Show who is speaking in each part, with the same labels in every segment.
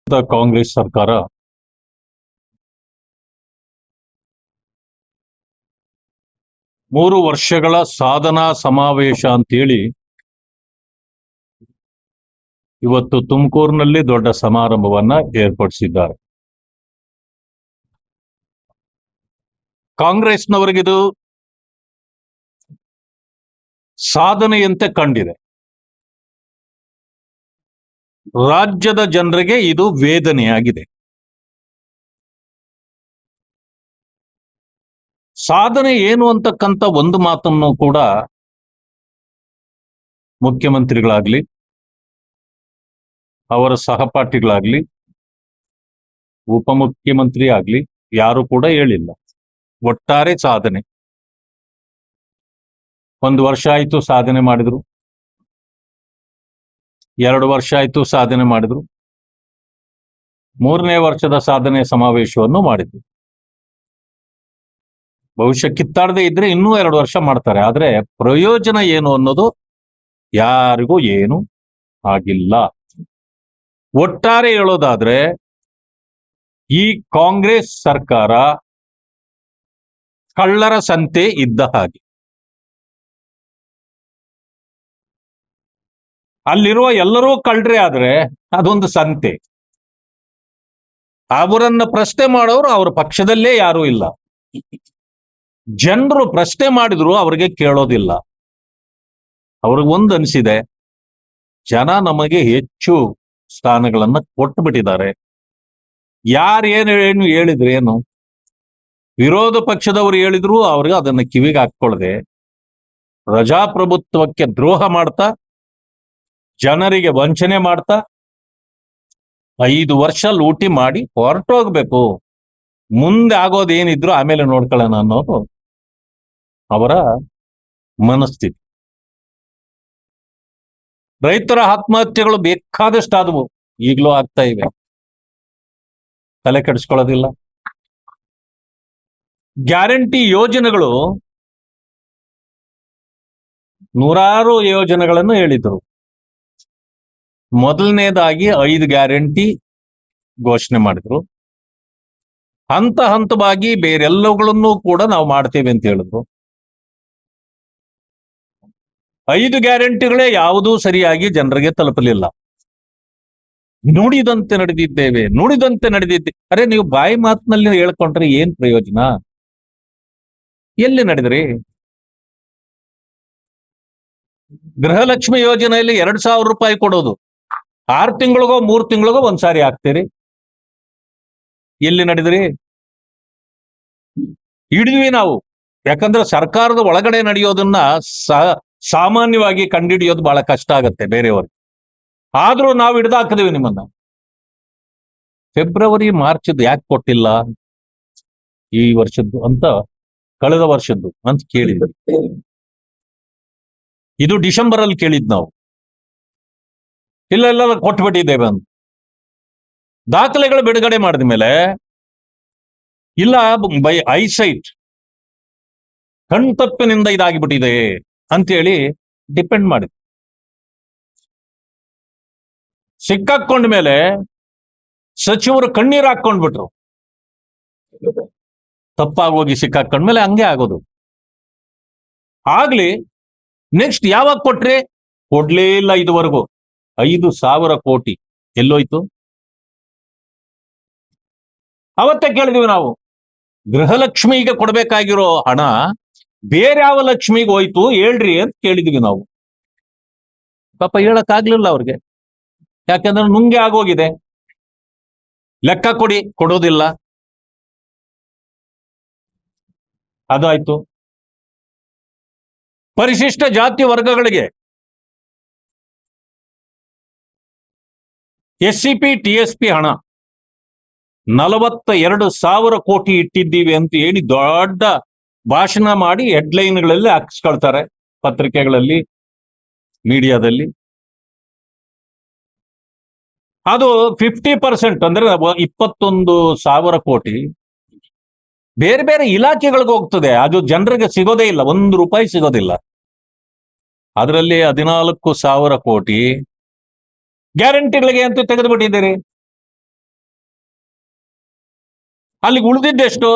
Speaker 1: ಕಾಂಗ್ರೆಸ್ ಸರ್ಕಾರ 3 ವರ್ಷಗಳ ಸಾಧನಾ ಸಮಾವೇಶ ಅಂತೇಳಿ ಇವತ್ತು ತುಮಕೂರಿನಲ್ಲಿ ದೊಡ್ಡ ಸಮಾರಂಭವನ್ನ ಏರ್ಪಡಿಸಿದ್ದಾರೆ. ಕಾಂಗ್ರೆಸ್ನವರಿಗಿದು ಸಾಧನೆಯಂತೆ ಕಂಡಿದೆ. ರಾಜ್ಯದ ಜನರಿಗೆ ಇದು ವೇದನೆಯಾಗಿದೆ. ಸಾಧನೆ ಏನು ಅಂತಕ್ಕಂಥ ಒಂದು ಮಾತನ್ನು ಕೂಡ ಮುಖ್ಯಮಂತ್ರಿಗಳಾಗ್ಲಿ, ಅವರ ಸಹಪಾಠಿಗಳಾಗ್ಲಿ, ಉಪಮುಖ್ಯಮಂತ್ರಿ ಆಗ್ಲಿ ಯಾರು ಕೂಡ ಹೇಳಿಲ್ಲ. ಒಟ್ಟಾರೆ ಸಾಧನೆ 1 ವರ್ಷ ಆಯ್ತು ಸಾಧನೆ ಮಾಡಿದ್ರು, 2 ವರ್ಷ ಆಯ್ತು ಸಾಧನೆ ಮಾಡಿದ್ರು, 3ನೇ ವರ್ಷದ ಸಾಧನೆ ಸಮಾವೇಶವನ್ನು ಮಾಡಿದ್ರು. ಬಹುಶಃ ಕಿತ್ತಾಡದೆ ಇದ್ರೆ ಇನ್ನೂ 2 ವರ್ಷ ಮಾಡ್ತಾರೆ. ಆದ್ರೆ ಪ್ರಯೋಜನ ಏನು ಅನ್ನೋದು ಯಾರಿಗೂ ಏನು ಆಗಿಲ್ಲ. ಒಟ್ಟಾರೆ ಹೇಳೋದಾದ್ರೆ ಈ ಕಾಂಗ್ರೆಸ್ ಸರ್ಕಾರ ಕಳ್ಳರ ಸಂತೆ ಇದ್ದ ಹಾಗೆ. ಅಲ್ಲಿರುವ ಎಲ್ಲರೂ ಕಳ್ಳರೇ ಆದ್ರೆ ಅದೊಂದು ಸಂತೆ. ಅವರನ್ನ ಪ್ರಶ್ನೆ ಮಾಡೋರು ಅವ್ರ ಪಕ್ಷದಲ್ಲೇ ಯಾರೂ ಇಲ್ಲ. ಜನರು ಪ್ರಶ್ನೆ ಮಾಡಿದ್ರು ಅವ್ರಿಗೆ ಕೇಳೋದಿಲ್ಲ. ಅವ್ರಿಗೊಂದು ಅನಿಸಿದೆ, ಜನ ನಮಗೆ ಹೆಚ್ಚು ಸ್ಥಾನಗಳನ್ನ ಕೊಟ್ಟು ಬಿಟ್ಟಿದ್ದಾರೆ. ಯಾರೇನು ಹೇಳಿದ್ರು ಏನು, ವಿರೋಧ ಪಕ್ಷದವರು ಹೇಳಿದ್ರು ಅವ್ರಿಗೆ ಅದನ್ನ ಕಿವಿಗೆ ಹಾಕೊಳ್ಳದೆ ಪ್ರಜಾಪ್ರಭುತ್ವಕ್ಕೆ ದ್ರೋಹ ಮಾಡ್ತಾ, ಜನರಿಗೆ ವಂಚನೆ ಮಾಡ್ತಾ 5 ವರ್ಷ ಲೂಟಿ ಮಾಡಿ ಹೊರಟೋಗ್ಬೇಕು. ಮುಂದೆ ಆಗೋದೇನಿದ್ರು ಆಮೇಲೆ ನೋಡ್ಕೊಳ್ಳೋಣ ಅನ್ನೋದು ಅವರ ಮನಸ್ಥಿತಿ. ರೈತರ ಆತ್ಮಹತ್ಯೆಗಳು ಬೇಕಾದಷ್ಟು ಆದವು, ಈಗಲೂ ಆಗ್ತಾ ಇವೆ, ತಲೆ ಕೆಡಿಸ್ಕೊಳ್ಳೋದಿಲ್ಲ. ಗ್ಯಾರಂಟಿ ಯೋಜನೆಗಳು ನೂರಾರು ಯೋಜನೆಗಳನ್ನು ಹೇಳಿದ್ರು. ಮೊದಲನೇದಾಗಿ 5 ಗ್ಯಾರಂಟಿ ಘೋಷಣೆ ಮಾಡಿದ್ರು. ಹಂತ ಹಂತವಾಗಿ ಬೇರೆಲ್ಲವುಗಳನ್ನು ಕೂಡ ನಾವು ಮಾಡ್ತೇವೆ ಅಂತ ಹೇಳಿದ್ರು. 5 ಗ್ಯಾರಂಟಿಗಳೇ ಯಾವುದೂ ಸರಿಯಾಗಿ ಜನರಿಗೆ ತಲುಪಲಿಲ್ಲ. ನುಡಿದಂತೆ ನಡೆದಿದ್ದೇವೆ, ನುಡಿದಂತೆ ನಡೆದಿದ್ದೆ. ಅರೆ, ನೀವು ಬಾಯಿ ಮಾತಿನಲ್ಲಿ ಹೇಳ್ಕೊಂಡ್ರೆ ಏನ್ ಪ್ರಯೋಜನ? ಎಲ್ಲಿ ನಡೆದ್ರಿ? ಗೃಹಲಕ್ಷ್ಮಿ ಯೋಜನೆಯಲ್ಲಿ 2,000 ರೂಪಾಯಿ ಕೊಡೋದು 6 ತಿಂಗಳಿಗೋ 3 ತಿಂಗಳಿಗೋ ಒಂದ್ಸಾರಿ ಹಾಕ್ತೀರಿ. ಎಲ್ಲಿ ನಡೆದ್ರಿ? ಹಿಡಿದ್ವಿ ನಾವು. ಯಾಕಂದ್ರೆ ಸರ್ಕಾರದ ಒಳಗಡೆ ನಡೆಯೋದನ್ನ ಸಾಮಾನ್ಯವಾಗಿ ಕಂಡುಹಿಡಿಯೋದು ಬಹಳ ಕಷ್ಟ ಆಗತ್ತೆ ಬೇರೆಯವ್ರಿಗೆ. ಆದ್ರೂ ನಾವು ಹಿಡ್ದಾಕಿದೀವಿ ನಿಮ್ಮನ್ನ. ಫೆಬ್ರವರಿ ಮಾರ್ಚ್ದು ಯಾಕೆ ಕೊಟ್ಟಿಲ್ಲ ಈ ವರ್ಷದ್ದು ಅಂತ, ಕಳೆದ ವರ್ಷದ್ದು ಅಂತ ಕೇಳಿದ್ವಿ. ಇದು ಡಿಸೆಂಬರ್ ಅಲ್ಲಿ ಕೇಳಿದ್ ನಾವು. ಇಲ್ಲ ಕೊಟ್ಬಿಟ್ಟಿದ್ದೇವೆ ಅಂತ ದಾಖಲೆಗಳು ಬಿಡುಗಡೆ ಮಾಡಿದ ಮೇಲೆ, ಇಲ್ಲ ಬೈ ಐಸೈಟ್ ಕಣ್ತಪ್ಪಿನಿಂದ ಇದಾಗಿಬಿಟ್ಟಿದೆ ಅಂತೇಳಿ ಡಿಪೆಂಡ್ ಮಾಡಿದ್. ಸಿಕ್ಕಾಕೊಂಡ ಮೇಲೆ ಸಚಿವರು ಕಣ್ಣೀರು ಹಾಕೊಂಡ್ಬಿಟ್ರು. ತಪ್ಪಾಗೋಗಿ ಸಿಕ್ಕಾಕೊಂಡ್ಮೇಲೆ ಹಂಗೆ ಆಗೋದು. ಆಗ್ಲಿ ನೆಕ್ಸ್ಟ್ ಯಾವಾಗ ಕೊಟ್ರೆ? ಕೊಡ್ಲೇ ಇಲ್ಲ ಇದುವರೆಗೂ. 5,000 ಕೋಟಿ ಎಲ್ಲೋಯ್ತು? ಅವತ್ತೇ ಕೇಳಿದ್ವಿ ನಾವು, ಗೃಹಲಕ್ಷ್ಮಿಗೆ ಕೊಡ್ಬೇಕಾಗಿರೋ ಹಣ ಬೇರೆ ಯಾವ ಲಕ್ಷ್ಮಿಗೆ ಹೋಯ್ತು ಹೇಳ್ರಿ ಅಂತ ಕೇಳಿದ್ವಿ ನಾವು. ಪಾಪ ಹೇಳಕ್ಕಾಗ್ಲಿಲ್ಲ ಅವ್ರಿಗೆ, ಯಾಕಂದ್ರೆ ನುಂಗೆ ಆಗೋಗಿದೆ. ಲೆಕ್ಕ ಕೊಡಿ, ಕೊಡೋದಿಲ್ಲ. ಅದಾಯ್ತು. ಪರಿಶಿಷ್ಟ ಜಾತಿ ವರ್ಗಗಳಿಗೆ SCP TSP ಹಣ 42,000 ಕೋಟಿ ಇಟ್ಟಿದ್ದೀವಿ ಅಂತ ಹೇಳಿ ದೊಡ್ಡ ಭಾಷಣ ಮಾಡಿ ಹೆಡ್ಲೈನ್ಗಳಲ್ಲಿ ಹಾಕಿಸ್ಕೊಳ್ತಾರೆ, ಪತ್ರಿಕೆಗಳಲ್ಲಿ, ಮೀಡಿಯಾದಲ್ಲಿ. ಅದು 50% ಅಂದ್ರೆ 21,000 ಕೋಟಿ ಬೇರೆ ಬೇರೆ ಇಲಾಖೆಗಳಿಗೆ ಹೋಗ್ತದೆ. ಅದು ಜನರಿಗೆ ಸಿಗೋದೇ ಇಲ್ಲ, 1 ರೂಪಾಯಿ ಸಿಗೋದಿಲ್ಲ. ಅದರಲ್ಲಿ 14,000 ಕೋಟಿ ಗ್ಯಾರಂಟಿಗಳಿಗೆ ಅಂತೂ ತೆಗೆದುಬಿಟ್ಟಿದ್ದೀರಿ. ಅಲ್ಲಿಗೆ ಉಳಿದಿದ್ದೆಷ್ಟು?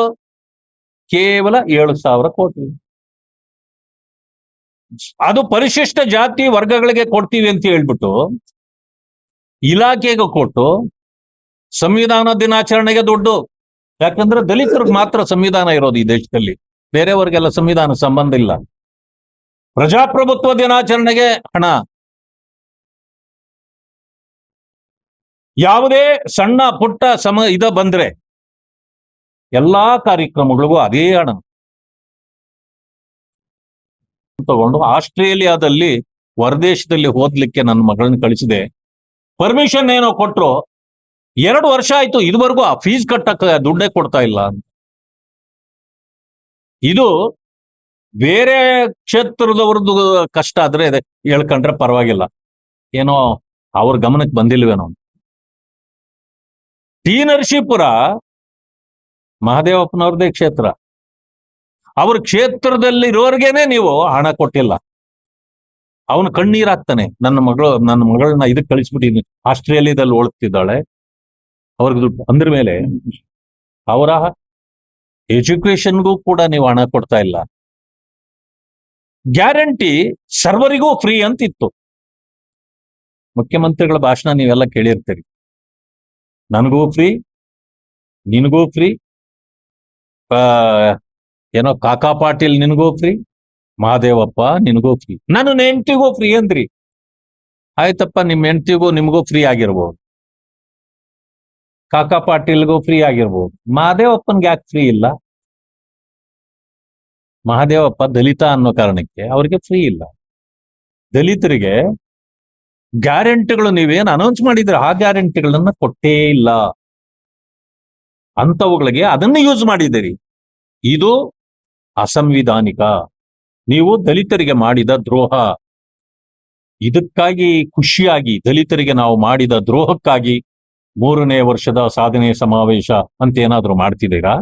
Speaker 1: ಕೇವಲ 7,000 ಕೋಟಿ. ಅದು ಪರಿಶಿಷ್ಟ ಜಾತಿ ವರ್ಗಗಳಿಗೆ ಕೊಡ್ತೀವಿ ಅಂತ ಹೇಳ್ಬಿಟ್ಟು ಇಲಾಖೆಗೆ ಕೊಟ್ಟು ಸಂವಿಧಾನ ದಿನಾಚರಣೆಗೆ ದುಡ್ಡು. ಯಾಕಂದ್ರೆ ದಲಿತರಿಗೆ ಮಾತ್ರ ಸಂವಿಧಾನ ಇರೋದು ಈ ದೇಶದಲ್ಲಿ, ಬೇರೆಯವರಿಗೆಲ್ಲ ಸಂವಿಧಾನ ಸಂಬಂಧ ಇಲ್ಲ. ಪ್ರಜಾಪ್ರಭುತ್ವ ದಿನಾಚರಣೆಗೆ ಹಣ. ಯಾವುದೇ ಸಣ್ಣ ಪುಟ್ಟ ಬಂದ್ರೆ ಎಲ್ಲಾ ಕಾರ್ಯಕ್ರಮಗಳಿಗೂ ಅದೇ ಹಣ ತಗೊಂಡು ಆಸ್ಟ್ರೇಲಿಯಾದಲ್ಲಿ ಹೊರದೇಶದಲ್ಲಿ ಓದ್ಲಿಕ್ಕೆ ನನ್ನ ಮಗಳನ್ನ ಕಳಿಸಿದೆ. ಪರ್ಮಿಷನ್ ಏನೋ ಕೊಟ್ರು, 2 ವರ್ಷ ಆಯ್ತು, ಇದುವರೆಗೂ ಆ ಫೀಸ್ ಕಟ್ಟಕ್ಕೆ ದುಡ್ಡೇ ಕೊಡ್ತಾ ಇಲ್ಲ ಅಂತ. ಇದು ಬೇರೆ ಕ್ಷೇತ್ರದವ್ರದ್ದು ಕಷ್ಟ ಆದ್ರೆ ಹೇಳ್ಕೊಂಡ್ರೆ ಪರವಾಗಿಲ್ಲ, ಏನೋ ಅವ್ರ ಗಮನಕ್ಕೆ ಬಂದಿಲ್ವೇನೋ. ಟಿ ನರಸೀಪುರ ಮಹದೇವಪ್ಪನವ್ರದೇ ಕ್ಷೇತ್ರ. ಅವ್ರ ಕ್ಷೇತ್ರದಲ್ಲಿ ಇರೋರ್ಗೇನೆ ನೀವು ಹಣ ಕೊಟ್ಟಿಲ್ಲ. ಅವನು ಕಣ್ಣೀರಾಗ್ತಾನೆ, ನನ್ನ ಮಗಳನ್ನ ಇದಕ್ಕೆ ಕಳಿಸ್ಬಿಟ್ಟಿದ್ದೀನಿ, ಆಸ್ಟ್ರೇಲಿಯಾದಲ್ಲಿ ಓಡ್ತಿದ್ದಾಳೆ, ಅವ್ರಿಗೆ ದುಡ್ಡು ಅಂದ್ರ ಮೇಲೆ ಅವರ ಎಜುಕೇಶನ್ಗೂ ಕೂಡ ನೀವು ಹಣ ಕೊಡ್ತಾ ಇಲ್ಲ. ಗ್ಯಾರಂಟಿ ಸರ್ವರಿಗೂ ಫ್ರೀ ಅಂತಿತ್ತು. ಮುಖ್ಯಮಂತ್ರಿಗಳ ಭಾಷಣ ನೀವೆಲ್ಲ ಕೇಳಿರ್ತೀರಿ. ನನಗೂ ಫ್ರೀ, ನಿನಗೂ ಫ್ರೀ, ಏನೋ ಕಾಕಾ ಪಾಟೀಲ್ ನಿನಗೂ ಫ್ರೀ, ಮಹಾದೇವಪ್ಪ ನಿನಗೂ ಫ್ರೀ, ನನ್ನ ಹೆಂಡತಿಗೂ ಫ್ರೀ ಅಂದ್ರಿ. ಆಯ್ತಪ್ಪ, ನಿಮ್ಮ ಹೆಂಡತಿಗೂ ನಿಮಗೂ ಫ್ರೀ ಆಗಿರ್ಬೋದು, ಕಾಕಾ ಪಾಟೀಲ್ಗೂ ಫ್ರೀ ಆಗಿರ್ಬೋದು, ಮಹಾದೇವಪ್ಪನ್ಗೆ ಯಾಕೆ ಫ್ರೀ ಇಲ್ಲ? ಮಹಾದೇವಪ್ಪ ದಲಿತ ಅನ್ನೋ ಕಾರಣಕ್ಕೆ ಅವ್ರಿಗೆ ಫ್ರೀ ಇಲ್ಲ. ದಲಿತರಿಗೆ ಗ್ಯಾರಂಟಿಗಳು ನೀವೇನು ಅನೌನ್ಸ್ ಮಾಡಿದ್ರೆ ಆ ಗ್ಯಾರಂಟಿಗಳನ್ನ ಕೊಟ್ಟೇ ಇಲ್ಲ. ಅಂತವುಗಳಿಗೆ ಅದನ್ನ ಯೂಸ್ ಮಾಡಿದಿರಿ. ಇದು ಅಸಂವಿಧಾನಿಕ. ನೀವು ದಲಿತರಿಗೆ ಮಾಡಿದ ದ್ರೋಹ. ಇದಕ್ಕಾಗಿ ಖುಷಿಯಾಗಿ ದಲಿತರಿಗೆ ನಾವು ಮಾಡಿದ ದ್ರೋಹಕ್ಕಾಗಿ 3ನೇ ವರ್ಷದ ಸಾಧನೆ ಸಮಾವೇಶ ಅಂತ ಏನಾದ್ರೂ ಮಾಡ್ತಿದ್ದೀರಾ?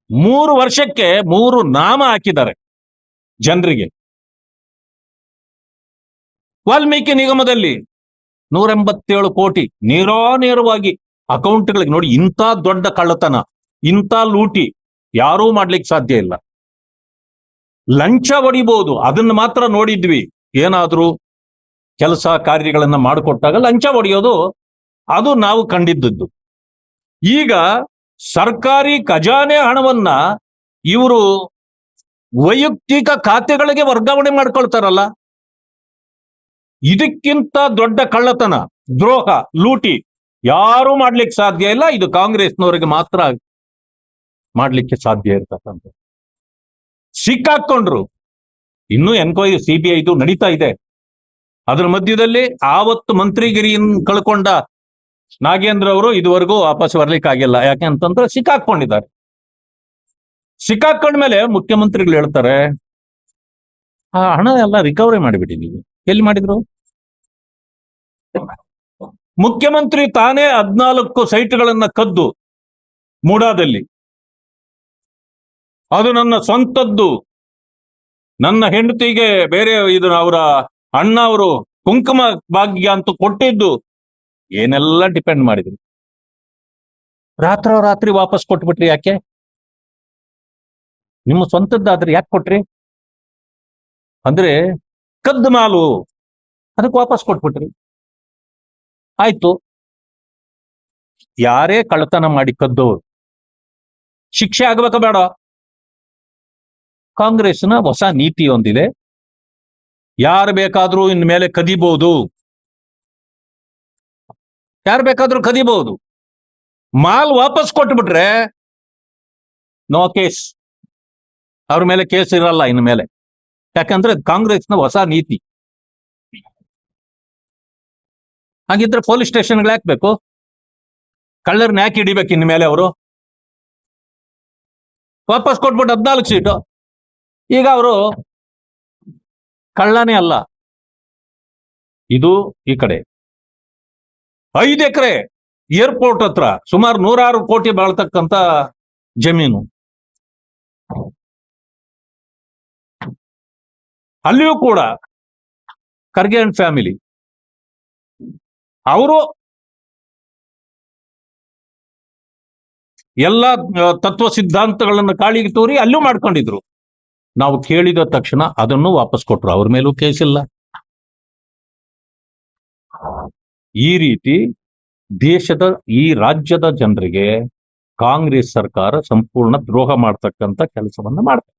Speaker 1: 3 ವರ್ಷಕ್ಕೆ 3 ನಾಮ ಹಾಕಿದ್ದಾರೆ ಜನರಿಗೆ. ವಾಲ್ಮೀಕಿ ನಿಗಮದಲ್ಲಿ 187 ಕೋಟಿ ನೇರವಾಗಿ ಅಕೌಂಟ್ಗಳಿಗೆ. ನೋಡಿ, ಇಂಥ ದೊಡ್ಡ ಕಳ್ಳತನ, ಇಂಥ ಲೂಟಿ ಯಾರೂ ಮಾಡ್ಲಿಕ್ಕೆ ಸಾಧ್ಯ ಇಲ್ಲ. ಲಂಚ ಹೊಡಿಬಹುದು, ಅದನ್ನ ಮಾತ್ರ ನೋಡಿದ್ವಿ. ಏನಾದ್ರೂ ಕೆಲಸ ಕಾರ್ಯಗಳನ್ನ ಮಾಡಿಕೊಟ್ಟಾಗ ಲಂಚ ಹೊಡೆಯೋದು ಅದು ನಾವು ಕಂಡಿದ್ದದ್ದು. ಈಗ ಸರ್ಕಾರಿ ಖಜಾನೆ ಹಣವನ್ನ ಇವರು ವೈಯಕ್ತಿಕ ಖಾತೆಗಳಿಗೆ ವರ್ಗಾವಣೆ ಮಾಡ್ಕೊಳ್ತಾರಲ್ಲ, ಇದಕ್ಕಿಂತ ದೊಡ್ಡ ಕಳ್ಳತನ, ದ್ರೋಹ, ಲೂಟಿ ಯಾರೂ ಮಾಡ್ಲಿಕ್ಕೆ ಸಾಧ್ಯ ಇಲ್ಲ. ಇದು ಕಾಂಗ್ರೆಸ್ನವರಿಗೆ ಮಾತ್ರ ಮಾಡ್ಲಿಕ್ಕೆ ಸಾಧ್ಯ ಇರ್ತಕ್ಕಂಥ. ಸಿಕ್ಕಾಕೊಂಡ್ರು. ಇನ್ನೂ ಎನ್ಕ್ವೈರಿ CBI ನಡೀತಾ ಇದೆ. ಅದರ ಮಧ್ಯದಲ್ಲಿ ಆವತ್ತು ಮಂತ್ರಿಗಿರಿಯನ್ನು ಕಳ್ಕೊಂಡ ನಾಗೇಂದ್ರ ಅವರು ಇದುವರೆಗೂ ವಾಪಸ್ ಬರ್ಲಿಕ್ಕಾಗಿಲ್ಲ. ಯಾಕೆ ಅಂತಂದ್ರೆ ಸಿಕ್ಕಾಕೊಂಡಿದ್ದಾರೆ. ಸಿಕ್ಕಾಕೊಂಡ್ಮೇಲೆ ಮುಖ್ಯಮಂತ್ರಿಗಳು ಹೇಳ್ತಾರೆ, ಆ ಹಣ ಎಲ್ಲ ರಿಕವರಿ ಮಾಡಿಬಿಟ್ಟಿದ್ದೀವಿ. ಎಲ್ಲಿ ಮಾಡಿದ್ರು? ಮುಖ್ಯಮಂತ್ರಿ ತಾನೇ 14 ಸೈಟ್ಗಳನ್ನ ಕದ್ದು ಮೂಡಾದಲ್ಲಿ, ಅದು ನನ್ನ ಸ್ವಂತದ್ದು, ನನ್ನ ಹೆಂಡತಿಗೆ ಬೇರೆ ಅವರ ಅಣ್ಣ ಅವರು ಕುಂಕುಮ ಭಾಗ್ಯ ಅಂತ ಕೊಟ್ಟಿದ್ದು, ಏನೆಲ್ಲ ಡಿಪೆಂಡ್ ಮಾಡಿದ್ರಿ. ರಾತ್ರಿ ವಾಪಸ್ ಕೊಟ್ಬಿಟ್ರಿ. ಯಾಕೆ? ನಿಮ್ಮ ಸ್ವಂತದ್ದಾದ್ರೆ ಯಾಕೆ ಕೊಟ್ರಿ? ಅಂದ್ರೆ ಕದ್ದು ಮಾಲು, ಅದಕ್ಕೆ ವಾಪಸ್ ಕೊಟ್ಬಿಟ್ರಿ. ಆಯ್ತು, ಯಾರೇ ಕಳ್ಳತನ ಮಾಡಿ ಕದ್ದವರು ಶಿಕ್ಷೆ ಆಗ್ಬೇಕ ಬೇಡ? ಕಾಂಗ್ರೆಸ್ನ ಹೊಸ ನೀತಿ ಹೊಂದಿದೆ, ಯಾರು ಬೇಕಾದ್ರೂ ಇನ್ಮೇಲೆ ಕದಿಬಹುದು, ಯಾರು ಬೇಕಾದ್ರೂ ಕದಿಬಹುದು. ಮಾಲ್ ವಾಪಸ್ ಕೊಟ್ಬಿಟ್ರೆ ನೋ ಕೇಸ್, ಅವ್ರ ಮೇಲೆ ಕೇಸ್ ಇರಲ್ಲ ಇನ್ಮೇಲೆ. ಯಾಕಂದ್ರೆ ಕಾಂಗ್ರೆಸ್ನ ಹೊಸ ನೀತಿ. ಹಾಗಿದ್ರೆ ಪೊಲೀಸ್ ಸ್ಟೇಷನ್ಗಳು ಹಾಕ್ಬೇಕು, ಕಳ್ಳರ್ನ ಯಾಕೆ ಹಿಡಿಬೇಕು ಇನ್ಮೇಲೆ? ಅವರು ವಾಪಸ್ ಕೊಟ್ಬಿಟ್ಟು 14 ಸೀಟು. ಈಗ ಅವರು ಕಳ್ಳನೇ ಅಲ್ಲ. ಇದು ಈ ಕಡೆ 5 ಎಕರೆ ಏರ್ಪೋರ್ಟ್ ಹತ್ರ ಸುಮಾರು 106 ಕೋಟಿ ಬಾಳ್ತಕ್ಕಂತ ಜಮೀನು. ಅಲ್ಲಿಯೂ ಕೂಡ ಖರ್ಗೆ ಅಂಡ್ ಫ್ಯಾಮಿಲಿ ಅವರು ಎಲ್ಲ ತತ್ವ ಸಿದ್ಧಾಂತಗಳನ್ನು ಕಾಳಿಗೆ ತೋರಿ ಅಲ್ಲೂ ಮಾಡ್ಕೊಂಡಿದ್ರು. ನಾವು ಕೇಳಿದ ತಕ್ಷಣ ಅದನ್ನು ವಾಪಸ್ ಕೊಟ್ರು, ಅವ್ರ ಮೇಲೂ ಕೇಸಿಲ್ಲ. ಈ ರೀತಿ ದೇಶದ ಈ ರಾಜ್ಯದ ಜನರಿಗೆ ಕಾಂಗ್ರೆಸ್ ಸರ್ಕಾರ ಸಂಪೂರ್ಣ ದ್ರೋಹ ಮಾಡ್ತಕ್ಕಂಥ ಕೆಲಸವನ್ನ ಮಾಡ್ತಾರೆ.